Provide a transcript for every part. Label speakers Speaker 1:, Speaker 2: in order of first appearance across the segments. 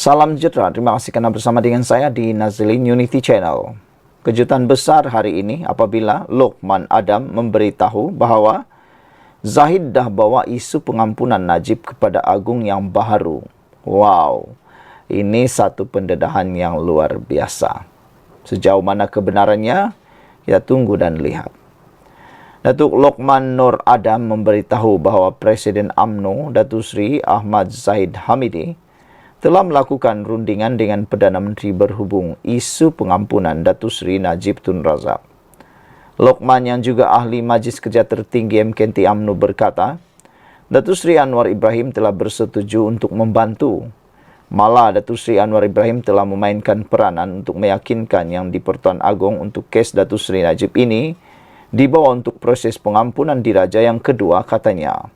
Speaker 1: Salam sejahtera, terima kasih kerana bersama dengan saya di Nazilin Unity Channel. Kejutan besar hari ini apabila Lokman Adam memberitahu bahawa Zahid dah bawa isu pengampunan Najib kepada Agung yang baharu. Wow, ini satu pendedahan yang luar biasa. Sejauh mana kebenarannya, kita tunggu dan lihat. Datuk Lokman Nur Adam memberitahu bahawa Presiden UMNO Datuk Seri Ahmad Zahid Hamidi telah melakukan rundingan dengan Perdana Menteri berhubung isu pengampunan Datuk Seri Najib Tun Razak. Lokman yang juga ahli Majlis Kerja Tertinggi MKNT UMNO berkata, Datuk Seri Anwar Ibrahim telah bersetuju untuk membantu. Malah Datuk Seri Anwar Ibrahim telah memainkan peranan untuk meyakinkan Yang di-Pertuan Agong untuk kes Datuk Seri Najib ini dibawa untuk proses pengampunan diraja yang kedua, katanya.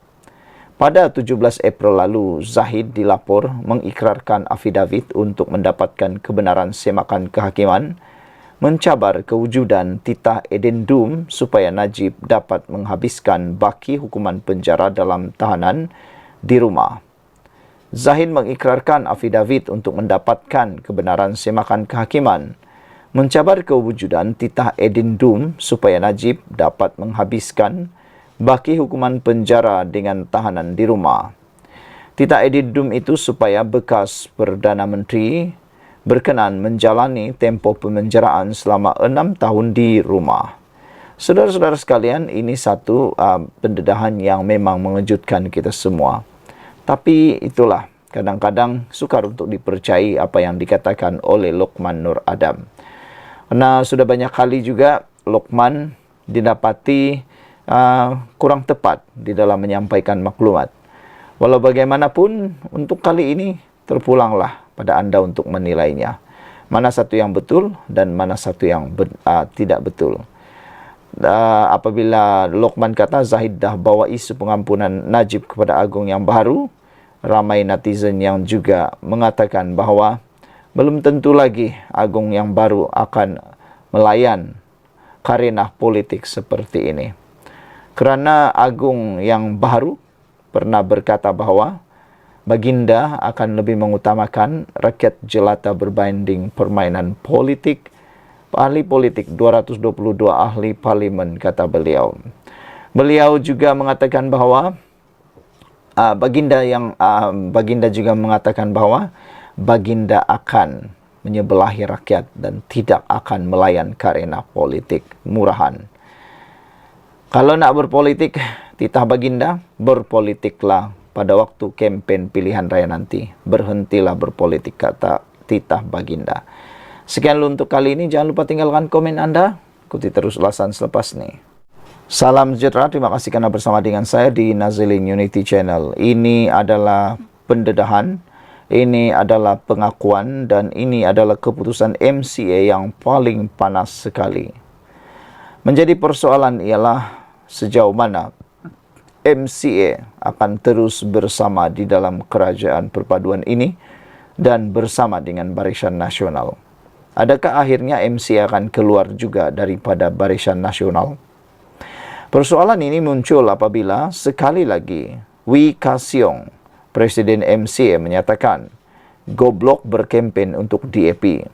Speaker 1: Pada 17 April lalu, Zahid dilapor mengikrarkan afidavit untuk mendapatkan kebenaran semakan kehakiman, mencabar kewujudan titah edendum supaya Najib dapat menghabiskan baki hukuman penjara dalam tahanan di rumah. Zahid mengikrarkan afidavit untuk mendapatkan kebenaran semakan kehakiman, mencabar kewujudan titah edendum supaya Najib dapat menghabiskan baki hukuman penjara dengan tahanan di rumah. Titah edendum itu supaya bekas Perdana Menteri berkenan menjalani tempoh pemenjaraan selama 6 tahun di rumah. Saudara-saudara sekalian, ini satu pendedahan yang memang mengejutkan kita semua. Tapi itulah, kadang-kadang sukar untuk dipercayai apa yang dikatakan oleh Lokman Nur Adam. Karena sudah banyak kali juga Lokman didapati kurang tepat di dalam menyampaikan maklumat. Walau bagaimanapun, untuk kali ini terpulanglah pada anda untuk menilainya. Mana satu yang betul dan mana satu yang tidak betul. Apabila Lokman kata Zahid dah bawa isu pengampunan Najib kepada Agung yang baru, ramai netizen yang juga mengatakan bahawa belum tentu lagi Agung yang baru akan melayan karenah politik seperti ini. Kerana Agung yang baru pernah berkata bahawa Baginda akan lebih mengutamakan rakyat jelata berbanding permainan politik. Ahli politik 222 ahli parlimen, kata beliau. Beliau juga mengatakan bahawa Baginda juga mengatakan bahawa Baginda akan menyebelahi rakyat dan tidak akan melayan karena politik murahan. Kalau nak berpolitik, titah Baginda, berpolitiklah pada waktu kempen pilihan raya nanti. Berhentilah berpolitik, kata titah Baginda. Sekian untuk kali ini. Jangan lupa tinggalkan komen anda. Ikuti terus ulasan selepas ini. Salam sejahtera. Terima kasih kerana bersama dengan saya di Nazilin Unity Channel. Ini adalah pendedahan. Ini adalah pengakuan dan ini adalah keputusan MCA yang paling panas sekali. Menjadi persoalan ialah sejauh mana MCA akan terus bersama di dalam kerajaan perpaduan ini dan bersama dengan Barisan Nasional. Adakah akhirnya MCA akan keluar juga daripada Barisan Nasional? Persoalan ini muncul apabila sekali lagi Wee Ka Siong, Presiden MCA, menyatakan goblok berkempen untuk DAP.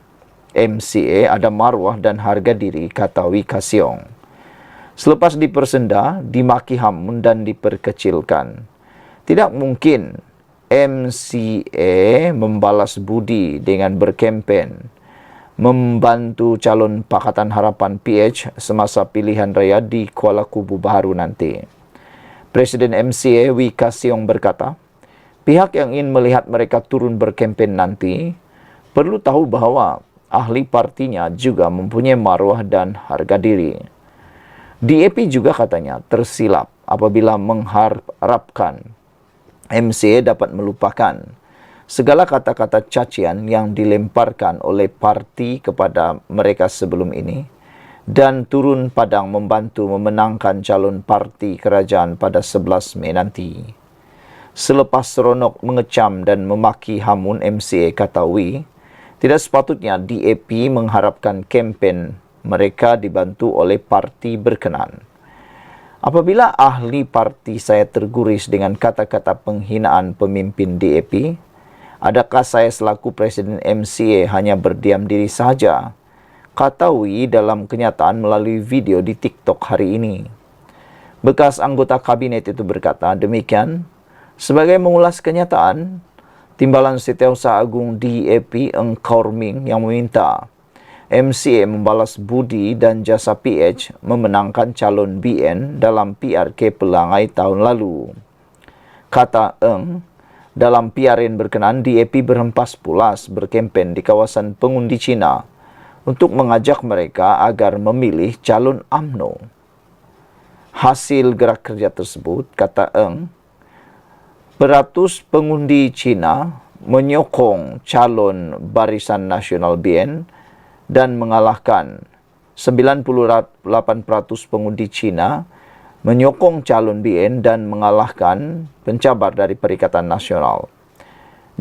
Speaker 1: MCA ada maruah dan harga diri, kata Wee Ka Siong. Selepas dipersenda, dimaki hamun dan diperkecilkan. Tidak mungkin MCA membalas budi dengan berkempen, membantu calon Pakatan Harapan PH semasa pilihan raya di Kuala Kubu Baharu nanti. Presiden MCA Wee Ka Siong berkata, pihak yang ingin melihat mereka turun berkempen nanti perlu tahu bahawa ahli partinya juga mempunyai maruah dan harga diri. DAP juga katanya tersilap apabila mengharapkan MCA dapat melupakan segala kata-kata cacian yang dilemparkan oleh parti kepada mereka sebelum ini dan turun padang membantu memenangkan calon parti kerajaan pada 11 Mei nanti. Selepas seronok mengecam dan memaki hamun MCA, kata Wee, tidak sepatutnya DAP mengharapkan kempen mereka dibantu oleh parti berkenan. Apabila ahli parti saya terguris dengan kata-kata penghinaan pemimpin DAP, Adakah saya selaku Presiden MCA hanya berdiam diri saja? Kata Wee dalam kenyataan melalui video di TikTok hari ini. Bekas anggota kabinet itu berkata demikian, sebagai mengulas kenyataan, Timbalan Setiausaha Agung DAP Eng Kaur Ming yang meminta MCA membalas budi dan jasa PH memenangkan calon BN dalam PRK Pelangai tahun lalu. Kata Eng, dalam PRN berkenaan, DAP berhempas pulas berkempen di kawasan pengundi Cina untuk mengajak mereka agar memilih calon UMNO. Hasil gerak kerja tersebut, kata Eng, beratus pengundi Cina menyokong calon Barisan Nasional BN dan mengalahkan 98% pengundi Cina menyokong calon BN dan mengalahkan pencabar dari Perikatan Nasional.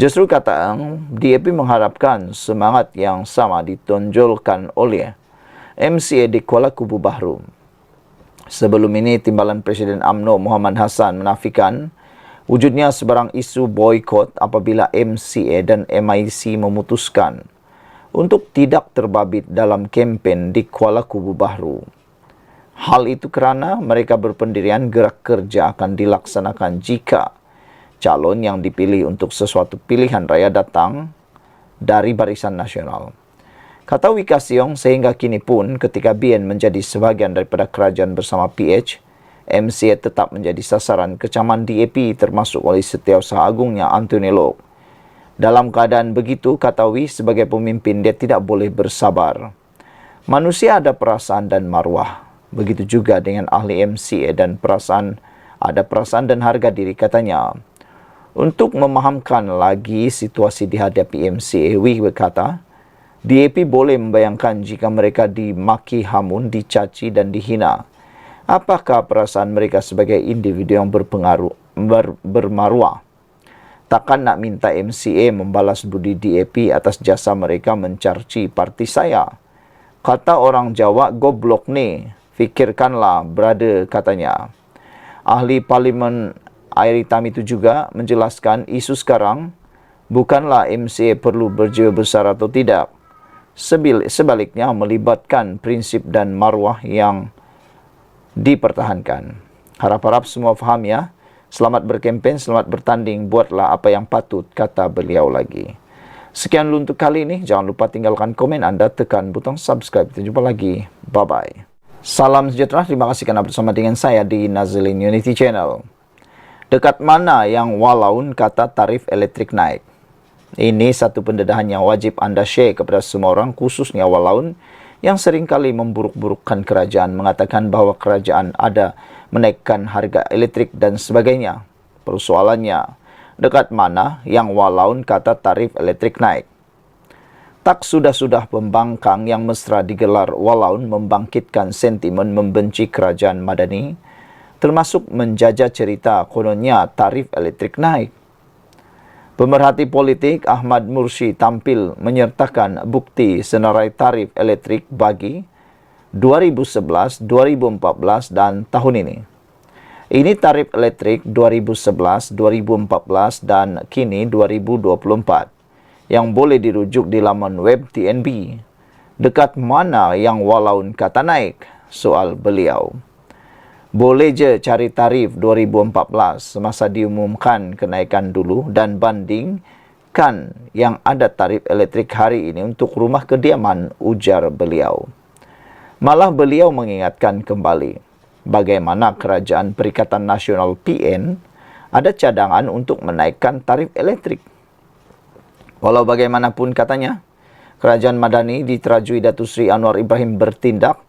Speaker 1: Justru kata Eng, DAP mengharapkan semangat yang sama ditonjolkan oleh MCA di Kuala Kubu Bahru. Sebelum ini, Timbalan Presiden UMNO Muhammad Hassan menafikan wujudnya sebarang isu boykot apabila MCA dan MIC memutuskan untuk tidak terbabit dalam kempen di Kuala Kubu Bahru. Hal itu kerana mereka berpendirian gerak kerja akan dilaksanakan jika calon yang dipilih untuk sesuatu pilihan raya datang dari Barisan Nasional. Kata Wika Siong, sehingga kini pun ketika BN menjadi sebahagian daripada kerajaan bersama PH, MCA tetap menjadi sasaran kecaman DAP termasuk oleh Setiausaha Agungnya Anthony Loke. Dalam keadaan begitu, kata Wee, sebagai pemimpin dia tidak boleh bersabar. Manusia ada perasaan dan maruah. Begitu juga dengan ahli MCA dan ada perasaan dan harga diri, katanya. Untuk memahamkan lagi situasi dihadapi MCA, Wee berkata, DAP boleh membayangkan jika mereka dimaki hamun, dicaci dan dihina. Apakah perasaan mereka sebagai individu yang bermaruah? Takkan nak minta MCA membalas budi DAP atas jasa mereka mencarci parti saya. Kata orang Jawa, goblok ni. Fikirkanlah, brother, katanya. Ahli Parlimen Air Hitam itu juga menjelaskan isu sekarang bukanlah MCA perlu berjiwa besar atau tidak. Sebaliknya melibatkan prinsip dan maruah yang dipertahankan. Harap-harap semua faham ya. Selamat berkempen, selamat bertanding, buatlah apa yang patut, kata beliau lagi. Sekian dulu untuk kali ini. Jangan lupa tinggalkan komen anda, tekan butang subscribe. Kita jumpa lagi. Bye-bye. Salam sejahtera, terima kasih kerana bersama dengan saya di Nazlin Unity Channel. Dekat mana yang walaun kata tarif elektrik naik? Ini satu pendedahan yang wajib anda share kepada semua orang, khususnya walaun yang seringkali memburuk-burukkan kerajaan, mengatakan bahawa kerajaan ada menaikkan harga elektrik dan sebagainya. Persoalannya, dekat mana yang walaun kata tarif elektrik naik? Tak sudah-sudah pembangkang yang mesra digelar walaun membangkitkan sentimen membenci kerajaan Madani, termasuk menjajah cerita kononnya tarif elektrik naik. Pemerhati politik Ahmad Mursi tampil menyertakan bukti senarai tarif elektrik bagi 2011, 2014 dan tahun ini. Ini tarif elektrik 2011, 2014 dan kini 2024 yang boleh dirujuk di laman web TNB. Dekat mana yang walaun kata naik? Soal beliau. Boleh je cari tarif 2014 semasa diumumkan kenaikan dulu dan bandingkan yang ada tarif elektrik hari ini untuk rumah kediaman, ujar beliau. Malah beliau mengingatkan kembali bagaimana Kerajaan Perikatan Nasional PN ada cadangan untuk menaikkan tarif elektrik. Walau bagaimanapun katanya, Kerajaan Madani diterajui Datuk Seri Anwar Ibrahim bertindak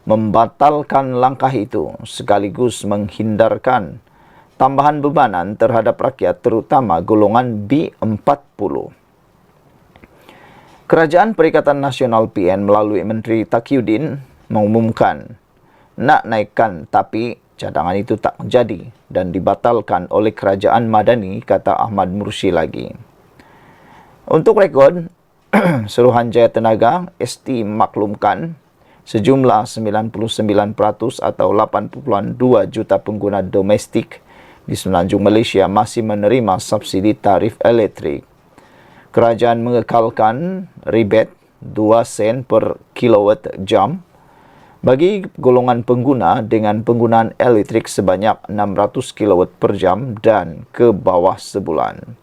Speaker 1: membatalkan langkah itu sekaligus menghindarkan tambahan bebanan terhadap rakyat terutama golongan B40. Kerajaan Perikatan Nasional PN melalui Menteri Taqiyuddin mengumumkan nak naikkan tapi cadangan itu tak jadi dan dibatalkan oleh Kerajaan Madani, kata Ahmad Mursi lagi. Untuk rekod, Suruhanjaya Tenaga ST maklumkan sejumlah 99% atau 8.2 juta pengguna domestik di Semenanjung Malaysia masih menerima subsidi tarif elektrik. Kerajaan mengekalkan rebate 2 sen per kilowatt jam bagi golongan pengguna dengan penggunaan elektrik sebanyak 600 kilowatt per jam dan ke bawah sebulan.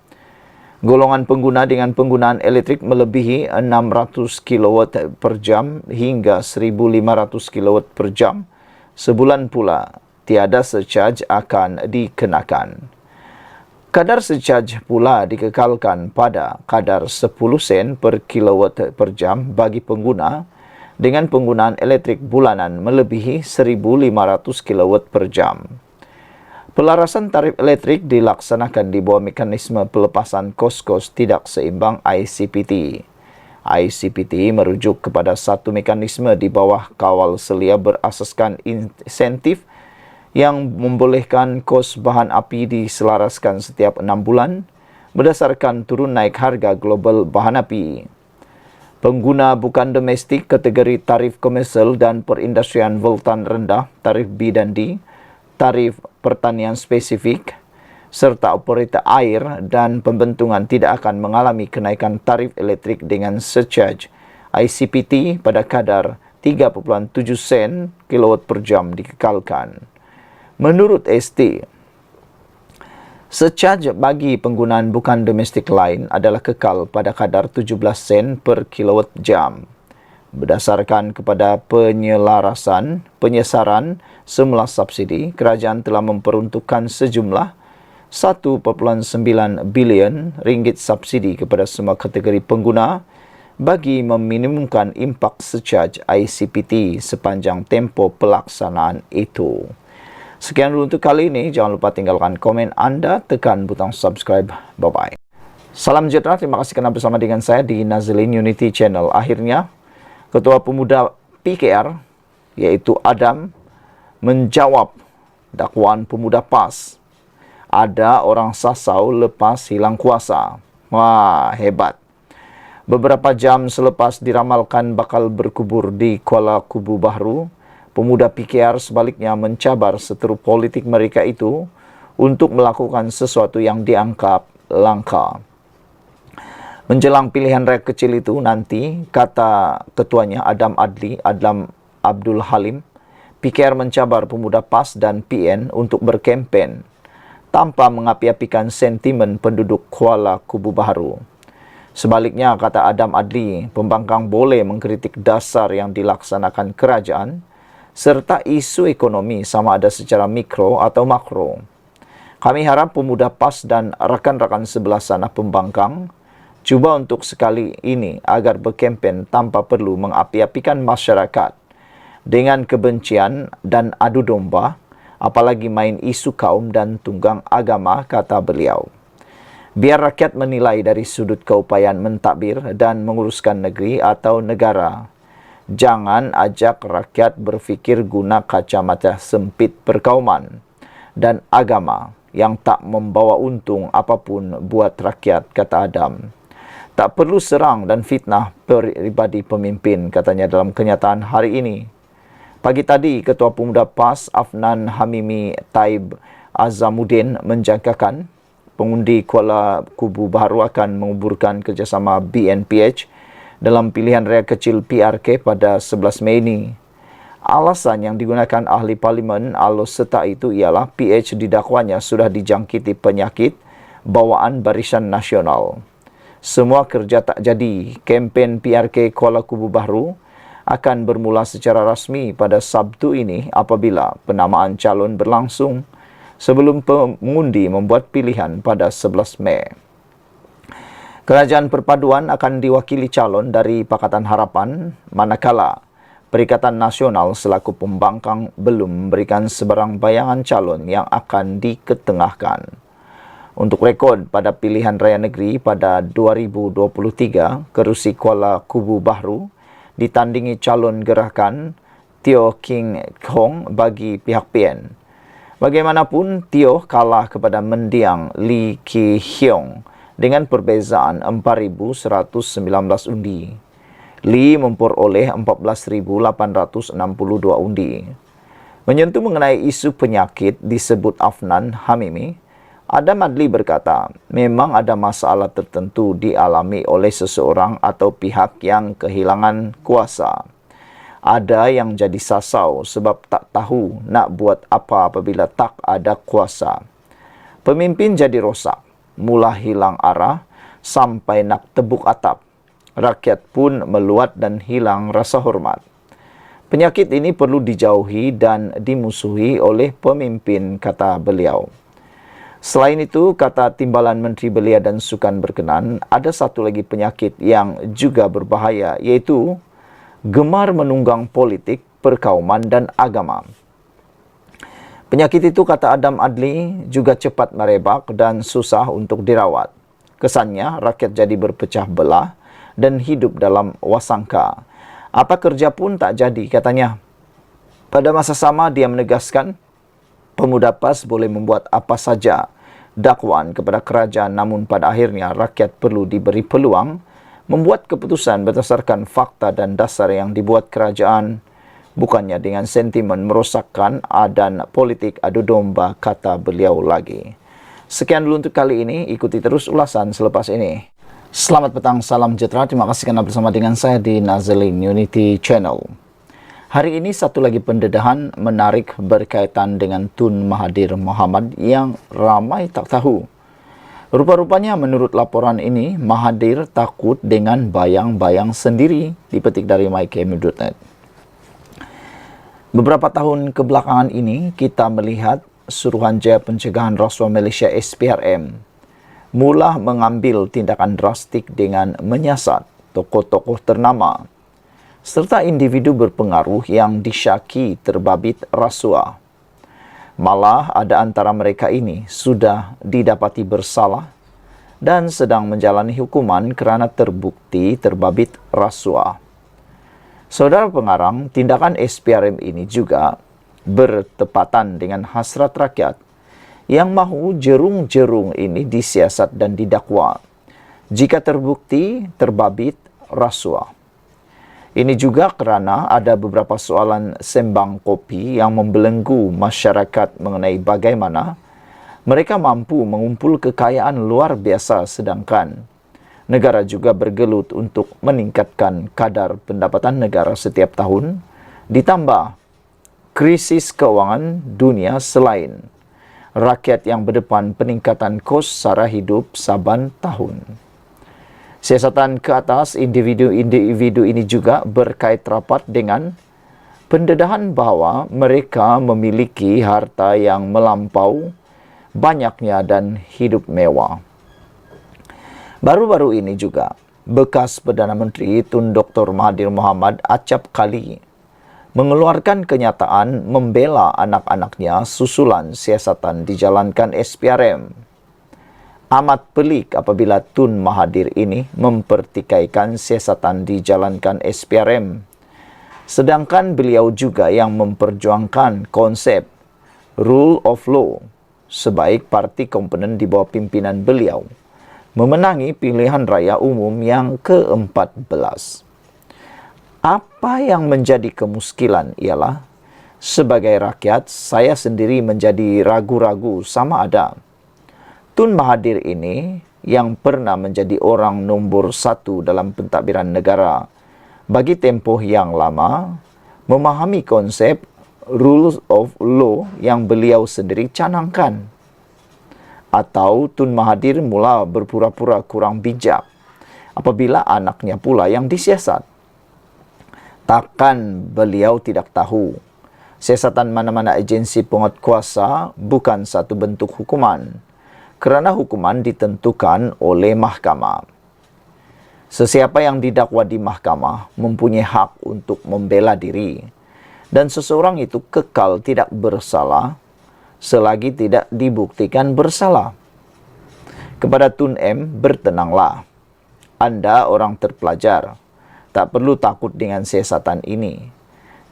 Speaker 1: Golongan pengguna dengan penggunaan elektrik melebihi 600 kilowatt per jam hingga 1,500 kilowatt per jam sebulan pula tiada surcharge akan dikenakan. Kadar surcharge pula dikekalkan pada kadar 10 sen per kilowatt per jam bagi pengguna dengan penggunaan elektrik bulanan melebihi 1,500 kilowatt per jam. Pelarasan tarif elektrik dilaksanakan di bawah mekanisme pelepasan kos-kos tidak seimbang ICPT. ICPT merujuk kepada satu mekanisme di bawah kawal selia berasaskan insentif yang membolehkan kos bahan api diselaraskan setiap 6 bulan berdasarkan turun naik harga global bahan api. Pengguna bukan domestik kategori tarif komersial dan perindustrian voltan rendah, tarif B dan D, tarif pertanian spesifik, serta operator air dan pembentungan tidak akan mengalami kenaikan tarif elektrik dengan surcharge ICPT pada kadar 3.7 sen kilowatt per jam dikekalkan. Menurut ST, surcharge bagi penggunaan bukan domestik lain adalah kekal pada kadar 17 sen per kilowatt jam. Berdasarkan kepada penyesaran semula subsidi, kerajaan telah memperuntukkan sejumlah 1.9 bilion ringgit subsidi kepada semua kategori pengguna bagi meminimumkan impak surcharge ICPT sepanjang tempoh pelaksanaan itu. Sekian dulu untuk kali ini. Jangan lupa tinggalkan komen anda, tekan butang subscribe. Bye-bye. Salam sejahtera. Terima kasih kerana bersama dengan saya di Nazilin Unity Channel. Akhirnya, Ketua Pemuda PKR, yaitu Adam, menjawab dakwaan Pemuda PAS. Ada orang sasau lepas hilang kuasa. Wah, hebat. Beberapa jam selepas diramalkan bakal berkubur di Kuala Kubu Bahru, Pemuda PKR sebaliknya mencabar seteru politik mereka itu untuk melakukan sesuatu yang dianggap langka. Menjelang pilihan raya kecil itu nanti, kata ketuanya Adam Abdul Halim, PKR mencabar Pemuda PAS dan PN untuk berkempen tanpa mengapi-apikan sentimen penduduk Kuala Kubu Bahru. Sebaliknya, kata Adam Adli, pembangkang boleh mengkritik dasar yang dilaksanakan kerajaan serta isu ekonomi sama ada secara mikro atau makro. Kami harap Pemuda PAS dan rakan-rakan sebelah sana pembangkang cuba untuk sekali ini agar berkempen tanpa perlu mengapi-apikan masyarakat dengan kebencian dan adu domba, apalagi main isu kaum dan tunggang agama, kata beliau. Biar rakyat menilai dari sudut keupayaan mentadbir dan menguruskan negeri atau negara. Jangan ajak rakyat berfikir guna kacamata sempit perkauman dan agama yang tak membawa untung apapun buat rakyat, kata Adam. Tak perlu serang dan fitnah peribadi pemimpin, katanya dalam kenyataan hari ini. Pagi tadi, Ketua Pemuda PAS Afnan Hamimi Taib Azamuddin menjangkakan pengundi Kuala Kubu Bahru akan menguburkan kerjasama BNPH dalam pilihan raya kecil PRK pada 11 Mei ini. Alasan yang digunakan ahli parlimen Alos Seta itu ialah PH didakwanya sudah dijangkiti penyakit bawaan Barisan Nasional. Semua kerja tak jadi. Kempen PRK Kuala Kubu Bahru akan bermula secara rasmi pada Sabtu ini apabila penamaan calon berlangsung sebelum pengundi membuat pilihan pada 11 Mei. Kerajaan perpaduan akan diwakili calon dari Pakatan Harapan, manakala Perikatan Nasional selaku pembangkang belum memberikan sebarang bayangan calon yang akan diketengahkan. Untuk rekod, pada pilihan raya negeri pada 2023, kerusi Kuala Kubu Bahru ditandingi calon gerakan Teo King Hong bagi pihak PN. Bagaimanapun, Teo kalah kepada mendiang Lee Ki Hyong dengan perbezaan 4,119 undi. Lee memperoleh 14,862 undi. Menyentuh mengenai isu penyakit disebut Afnan Hamimi, Adam Adli berkata, memang ada masalah tertentu dialami oleh seseorang atau pihak yang kehilangan kuasa. Ada yang jadi sasau sebab tak tahu nak buat apa apabila tak ada kuasa. Pemimpin jadi rosak, mula hilang arah sampai nak tebuk atap. Rakyat pun meluat dan hilang rasa hormat. Penyakit ini perlu dijauhi dan dimusuhi oleh pemimpin, kata beliau. Selain itu, kata Timbalan Menteri Belia dan Sukan Berkenan, ada satu lagi penyakit yang juga berbahaya, iaitu gemar menunggang politik, perkauman dan agama. Penyakit itu, kata Adam Adli, juga cepat merebak dan susah untuk dirawat. Kesannya, rakyat jadi berpecah belah dan hidup dalam wasangka. Apa kerja pun tak jadi, katanya. Pada masa sama, dia menegaskan, pemuda PAS boleh membuat apa saja dakwaan kepada kerajaan, namun pada akhirnya rakyat perlu diberi peluang membuat keputusan berdasarkan fakta dan dasar yang dibuat kerajaan, bukannya dengan sentimen merosakkan dan politik adu domba, kata beliau lagi. Sekian dulu untuk kali ini, ikuti terus ulasan selepas ini. Selamat petang, salam sejahtera, terima kasih kerana bersama dengan saya di Nazlin Unity Channel. Hari ini satu lagi pendedahan menarik berkaitan dengan Tun Mahathir Mohamad yang ramai tak tahu. Rupa-rupanya menurut laporan ini, Mahathir takut dengan bayang-bayang sendiri, dipetik dari myKM.net. Beberapa tahun kebelakangan ini, kita melihat Suruhanjaya Pencegahan Rasuah Malaysia SPRM mula mengambil tindakan drastik dengan menyiasat tokoh-tokoh ternama serta individu berpengaruh yang disyaki terbabit rasuah. Malah ada antara mereka ini sudah didapati bersalah dan sedang menjalani hukuman kerana terbukti terbabit rasuah. Saudara pengarang, tindakan SPRM ini juga bertepatan dengan hasrat rakyat yang mahu jerung-jerung ini disiasat dan didakwa jika terbukti terbabit rasuah. Ini juga kerana ada beberapa soalan sembang kopi yang membelenggu masyarakat mengenai bagaimana mereka mampu mengumpul kekayaan luar biasa sedangkan negara juga bergelut untuk meningkatkan kadar pendapatan negara setiap tahun, ditambah krisis keuangan dunia selain rakyat yang berdepan peningkatan kos sara hidup saban tahun. Siasatan ke atas individu-individu ini juga berkait rapat dengan pendedahan bahawa mereka memiliki harta yang melampau banyaknya dan hidup mewah. Baru-baru ini juga, bekas Perdana Menteri Tun Dr. Mahathir Mohamad acap kali mengeluarkan kenyataan membela anak-anaknya susulan siasatan dijalankan SPRM. Amat pelik apabila Tun Mahathir ini mempertikaikan siasatan dijalankan SPRM. Sedangkan beliau juga yang memperjuangkan konsep rule of law sebaik parti komponen di bawah pimpinan beliau memenangi pilihan raya umum yang ke-14. Apa yang menjadi kemuskilan ialah sebagai rakyat saya sendiri menjadi ragu-ragu sama ada Tun Mahathir ini yang pernah menjadi orang nombor 1 dalam pentadbiran negara bagi tempoh yang lama memahami konsep rules of law yang beliau sendiri canangkan. Atau Tun Mahathir mula berpura-pura kurang bijak apabila anaknya pula yang disiasat. Takkan beliau tidak tahu siasatan mana-mana agensi penguatkuasa bukan satu bentuk hukuman kerana hukuman ditentukan oleh mahkamah. Sesiapa yang didakwa di mahkamah mempunyai hak untuk membela diri dan seseorang itu kekal tidak bersalah selagi tidak dibuktikan bersalah. Kepada Tun M, bertenanglah. Anda orang terpelajar, tak perlu takut dengan siasatan ini.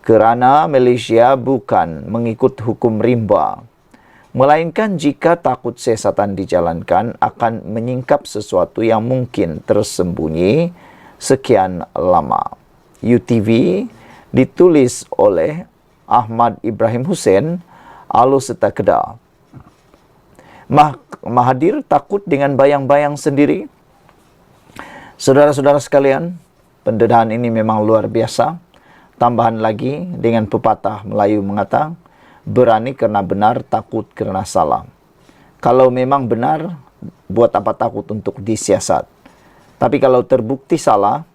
Speaker 1: Kerana Malaysia bukan mengikut hukum rimba, melainkan jika takut siasatan dijalankan akan menyingkap sesuatu yang mungkin tersembunyi sekian lama. UTV ditulis oleh Ahmad Ibrahim Hussein, Alus Serta Kedah. Mahathir takut dengan bayang-bayang sendiri. Saudara-saudara sekalian, pendedahan ini memang luar biasa. Tambahan lagi dengan pepatah Melayu mengatakan, berani kerana benar, takut kerana salah. Kalau memang benar, buat apa takut untuk disiasat. Tapi kalau terbukti salah,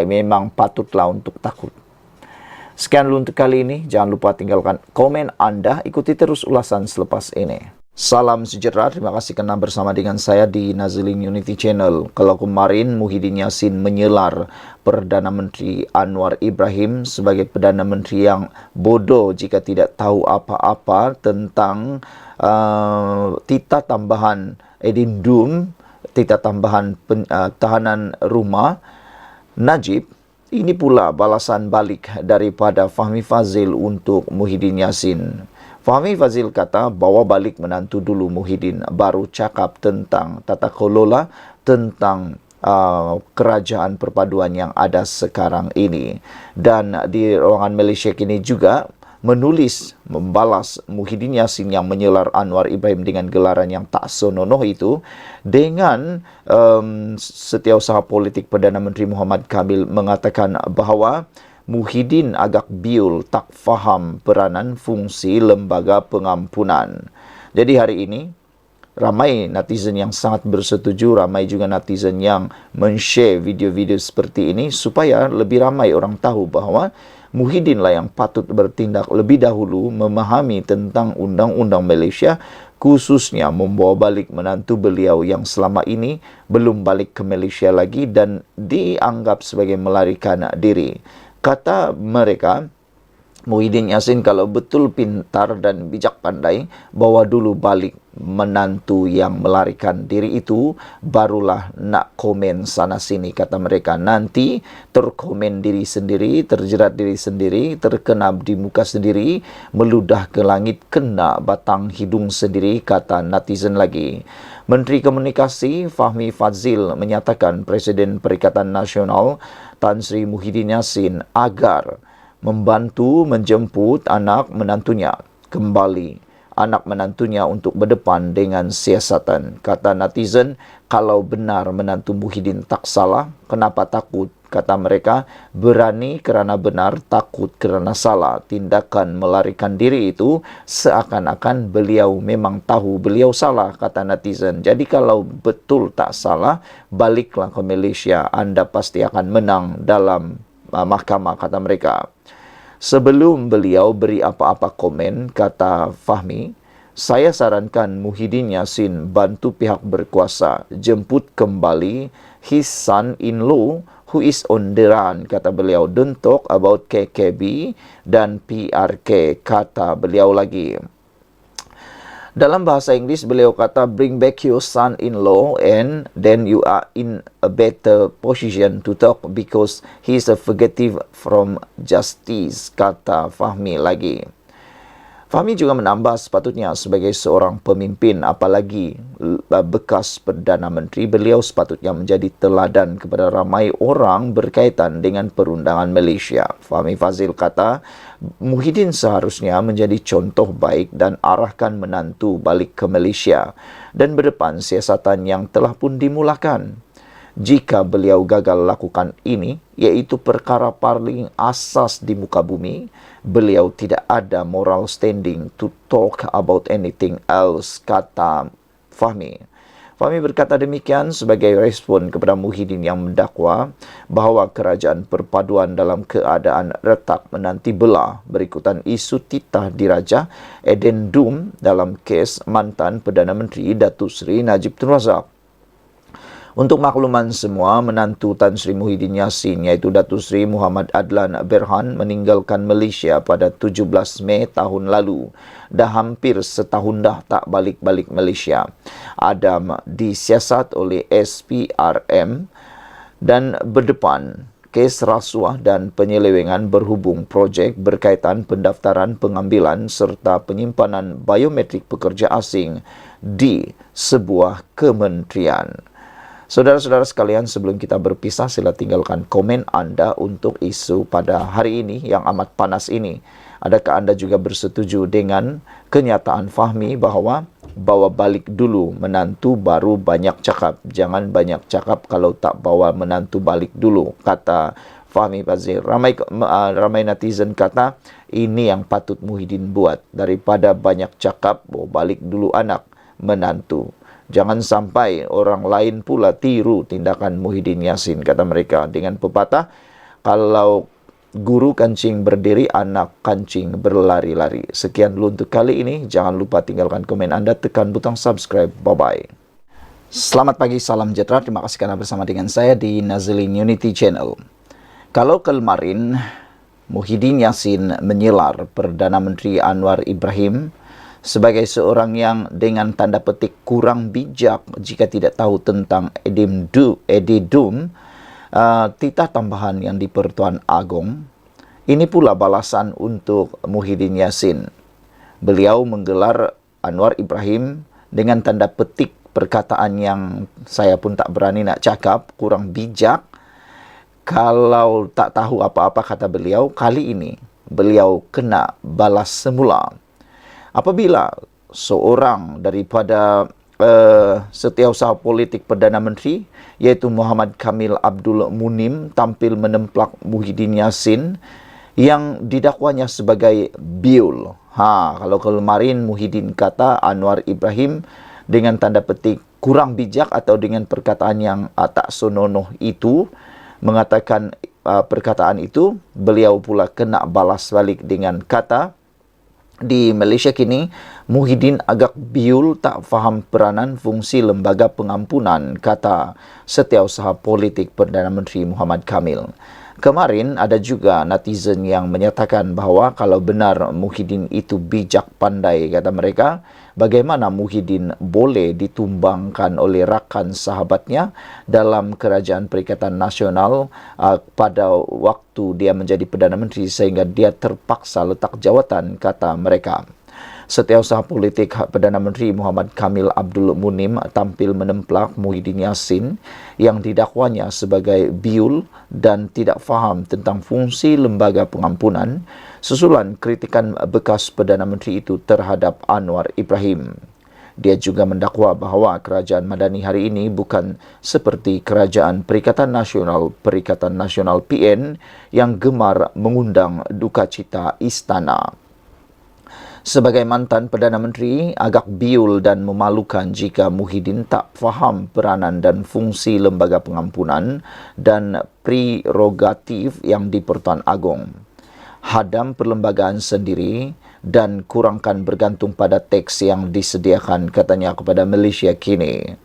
Speaker 1: memang patutlah untuk takut. Sekian dulu untuk kali ini. Jangan lupa tinggalkan komen Anda. Ikuti terus ulasan selepas ini. Salam sejahtera, terima kasih kerana bersama dengan saya di Nazilin Unity Channel. Kalau kemarin Muhyiddin Yassin menyelar Perdana Menteri Anwar Ibrahim sebagai Perdana Menteri yang bodoh jika tidak tahu apa-apa tentang titah tambahan edendum, titah tambahan tahanan rumah Najib. Ini pula balasan balik daripada Fahmi Fadzil untuk Muhyiddin Yassin. Fahmi Fadzil kata, bawa balik menantu dulu Muhyiddin, baru cakap tentang tata kelola, tentang kerajaan perpaduan yang ada sekarang ini. Dan di ruangan Malaysia kini juga membalas Muhyiddin Yassin yang menyelar Anwar Ibrahim dengan gelaran yang tak senonoh itu dengan Setiausaha Politik Perdana Menteri Muhammad Kamil mengatakan bahawa Muhyiddin agak biul, tak faham peranan fungsi lembaga pengampunan. Jadi hari ini, ramai netizen yang sangat bersetuju, ramai juga netizen yang men-share video-video seperti ini supaya lebih ramai orang tahu bahawa Muhyiddin lah yang patut bertindak lebih dahulu memahami tentang undang-undang Malaysia, khususnya membawa balik menantu beliau yang selama ini belum balik ke Malaysia lagi dan dianggap sebagai melarikan diri. Kata mereka, Muhyiddin Yassin kalau betul pintar dan bijak pandai, bawa dulu balik menantu yang melarikan diri itu, barulah nak komen sana sini. Kata mereka, nanti terkomen diri sendiri, terjerat diri sendiri, terkena di muka sendiri, meludah ke langit, kena batang hidung sendiri, kata netizen lagi. Menteri Komunikasi Fahmi Fadzil menyatakan Presiden Perikatan Nasional Tan Sri Muhyiddin Yassin agar membantu menjemput anak menantunya kembali, anak menantunya untuk berdepan dengan siasatan. Kata netizen, kalau benar menantu Muhyiddin tak salah, kenapa takut? Kata mereka, berani kerana benar, takut kerana salah. Tindakan melarikan diri itu seakan-akan beliau memang tahu beliau salah, kata netizen. Jadi kalau betul tak salah, baliklah ke Malaysia, anda pasti akan menang dalam mahkamah, kata mereka. Sebelum beliau beri apa-apa komen, kata Fahmi, saya sarankan Muhyiddin Yassin bantu pihak berkuasa jemput kembali his son-in-law who is on the run, kata beliau. Don't talk about KKB dan PRK, kata beliau lagi. Dalam bahasa Inggeris, beliau kata, bring back your son-in-law and then you are in a better position to talk because he is a fugitive from justice, kata Fahmi lagi. Fahmi juga menambah sepatutnya sebagai seorang pemimpin, apalagi bekas Perdana Menteri, beliau sepatutnya menjadi teladan kepada ramai orang berkaitan dengan perundangan Malaysia. Fahmi Fadzil kata, Muhyiddin seharusnya menjadi contoh baik dan arahkan menantu balik ke Malaysia dan berdepan siasatan yang telah pun dimulakan. Jika beliau gagal lakukan ini, yaitu perkara paling asas di muka bumi, beliau tidak ada moral standing to talk about anything else, kata Fahmi. Fahmi berkata demikian sebagai respon kepada Muhyiddin yang mendakwa bahawa kerajaan perpaduan dalam keadaan retak menanti belah berikutan isu titah diraja edendum dalam kes mantan Perdana Menteri Datuk Seri Najib Tun Razak. Untuk makluman semua, menantu Tan Sri Muhyiddin Yassin iaitu Datuk Seri Muhammad Adlan Berhan meninggalkan Malaysia pada 17 Mei tahun lalu. Dah hampir setahun dah tak balik-balik Malaysia. Adam disiasat oleh SPRM dan berdepan kes rasuah dan penyelewengan berhubung projek berkaitan pendaftaran pengambilan serta penyimpanan biometrik pekerja asing di sebuah kementerian. Saudara-saudara sekalian, sebelum kita berpisah, sila tinggalkan komen anda untuk isu pada hari ini yang amat panas ini. Adakah anda juga bersetuju dengan kenyataan Fahmi bahawa bawa balik dulu menantu baru banyak cakap. Jangan banyak cakap kalau tak bawa menantu balik dulu, kata Fahmi Fadzil. Ramai netizen kata ini yang patut Muhyiddin buat, daripada banyak cakap bawa balik dulu anak menantu. Jangan sampai orang lain pula tiru tindakan Muhyiddin Yassin, kata mereka. Dengan pepatah, kalau guru kancing berdiri, anak kancing berlari-lari. Sekian dulu untuk kali ini. Jangan lupa tinggalkan komen Anda, tekan butang subscribe. Bye-bye. Selamat pagi, salam sejahtera. Terima kasih karena bersama dengan saya di Nazlin Unity Channel. Kalau kemarin Muhyiddin Yassin menyelar Perdana Menteri Anwar Ibrahim sebagai seorang yang dengan tanda petik kurang bijak jika tidak tahu tentang edidum, titah tambahan yang di Pertuan Agong. Ini pula balasan untuk Muhyiddin Yassin. Beliau menggelar Anwar Ibrahim dengan tanda petik perkataan yang saya pun tak berani nak cakap, kurang bijak. Kalau tak tahu apa-apa, kata beliau, kali ini beliau kena balas semula. Apabila seorang daripada setiausaha politik Perdana Menteri, yaitu Muhammad Kamil Abdul Munim, tampil menemplak Muhyiddin Yassin yang didakwanya sebagai biul. Kalau kemarin Muhyiddin kata Anwar Ibrahim dengan tanda petik kurang bijak atau dengan perkataan yang tak senonoh itu, mengatakan perkataan itu, beliau pula kena balas balik dengan kata, di Malaysia kini, Muhyiddin agak biul, tak faham peranan fungsi lembaga pengampunan, kata setiausaha politik Perdana Menteri Muhammad Kamil. Kemarin ada juga netizen yang menyatakan bahawa kalau benar Muhyiddin itu bijak pandai, kata mereka, bagaimana Muhyiddin boleh ditumbangkan oleh rakan sahabatnya dalam Kerajaan Perikatan Nasional pada waktu dia menjadi Perdana Menteri sehingga dia terpaksa letak jawatan, kata mereka. Setiausaha politik Perdana Menteri Muhammad Kamil Abdul Munim tampil menemplak Muhyiddin Yassin yang didakwanya sebagai biul dan tidak faham tentang fungsi lembaga pengampunan susulan kritikan bekas Perdana Menteri itu terhadap Anwar Ibrahim. Dia juga mendakwa bahawa Kerajaan Madani hari ini bukan seperti Kerajaan Perikatan Nasional PN yang gemar mengundang duka cita istana. Sebagai mantan Perdana Menteri, agak biul dan memalukan jika Muhyiddin tak faham peranan dan fungsi lembaga pengampunan dan prerogatif yang di Pertuan Agong. Hadam perlembagaan sendiri dan kurangkan bergantung pada teks yang disediakan, katanya kepada Malaysia kini.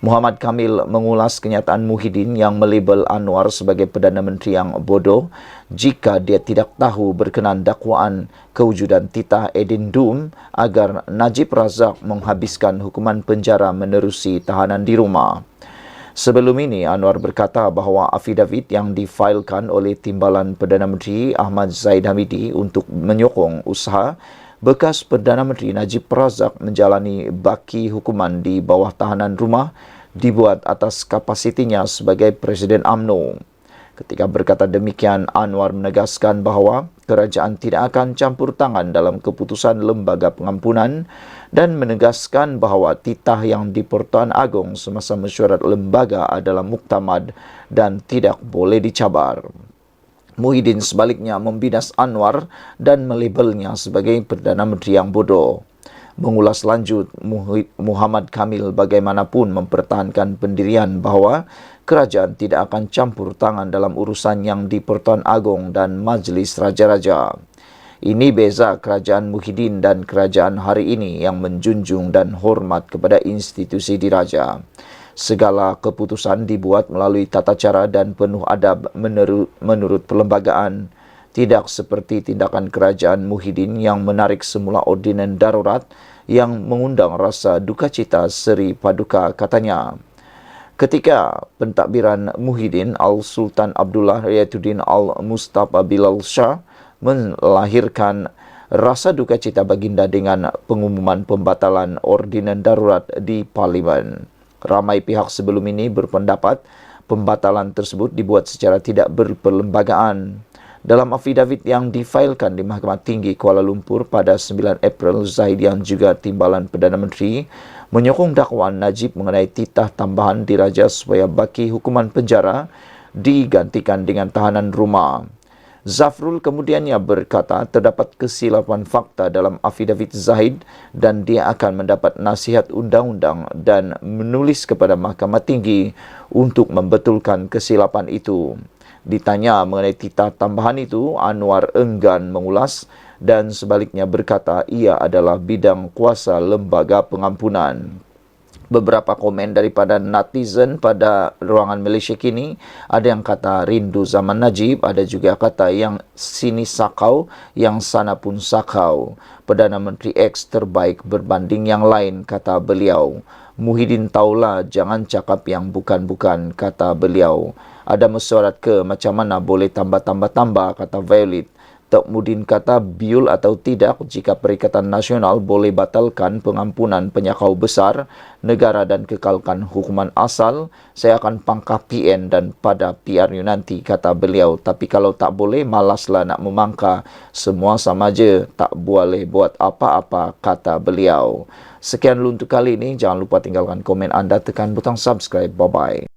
Speaker 1: Muhammad Kamil mengulas kenyataan Muhyiddin yang melabel Anwar sebagai Perdana Menteri yang bodoh jika dia tidak tahu berkenaan dakwaan kewujudan titah edendum agar Najib Razak menghabiskan hukuman penjara menerusi tahanan di rumah. Sebelum ini, Anwar berkata bahawa afidavit yang difailkan oleh Timbalan Perdana Menteri Ahmad Zahid Hamidi untuk menyokong usaha bekas Perdana Menteri Najib Razak menjalani baki hukuman di bawah tahanan rumah dibuat atas kapasitinya sebagai Presiden UMNO. Ketika berkata demikian, Anwar menegaskan bahawa kerajaan tidak akan campur tangan dalam keputusan lembaga pengampunan dan menegaskan bahawa titah yang di Pertuan Agong semasa mesyuarat lembaga adalah muktamad dan tidak boleh dicabar. Muhyiddin sebaliknya membidas Anwar dan melabelnya sebagai Perdana Menteri yang bodoh. Mengulas lanjut, Muhammad Kamil bagaimanapun mempertahankan pendirian bahawa kerajaan tidak akan campur tangan dalam urusan yang di Pertuan Agong dan Majlis Raja-Raja. Ini beza kerajaan Muhyiddin dan kerajaan hari ini yang menjunjung dan hormat kepada institusi diraja. Segala keputusan dibuat melalui tata cara dan penuh adab menurut perlembagaan. Tidak seperti tindakan kerajaan Muhyiddin yang menarik semula ordinan darurat yang mengundang rasa duka cita seri paduka, katanya. Ketika pentadbiran Muhyiddin, Al-Sultan Abdullah Riyatuddin Al-Mustafa Bilal Shah melahirkan rasa duka cita baginda dengan pengumuman pembatalan ordinan darurat di Parlimen. Ramai pihak sebelum ini berpendapat pembatalan tersebut dibuat secara tidak berperlembagaan. Dalam afidavit yang difailkan di Mahkamah Tinggi Kuala Lumpur pada 9 April, Zahid yang juga timbalan Perdana Menteri menyokong dakwaan Najib mengenai titah tambahan diraja supaya baki hukuman penjara digantikan dengan tahanan rumah. Zafrul kemudiannya berkata terdapat kesilapan fakta dalam afidavit Zahid dan dia akan mendapat nasihat undang-undang dan menulis kepada Mahkamah Tinggi untuk membetulkan kesilapan itu. Ditanya mengenai titah tambahan itu, Anwar enggan mengulas dan sebaliknya berkata ia adalah bidang kuasa lembaga pengampunan. Beberapa komen daripada netizen pada ruangan Malaysia kini, ada yang kata rindu zaman Najib, ada juga kata yang sini sakau, yang sana pun sakau. Perdana Menteri X terbaik berbanding yang lain, kata beliau. Muhyiddin taulah, jangan cakap yang bukan-bukan, kata beliau. Ada mesyuarat ke macam mana boleh tambah-tambah-tambah, kata Violet. Tok Mudin kata biul atau tidak jika Perikatan Nasional boleh batalkan pengampunan penyakau besar negara dan kekalkan hukuman asal, saya akan pangkah PN dan pada PRU nanti, kata beliau. Tapi kalau tak boleh, malaslah nak memangka. Semua sama je, tak boleh buat apa-apa, kata beliau. Sekian dulu untuk kali ini. Jangan lupa tinggalkan komen anda, tekan butang subscribe. Bye-bye.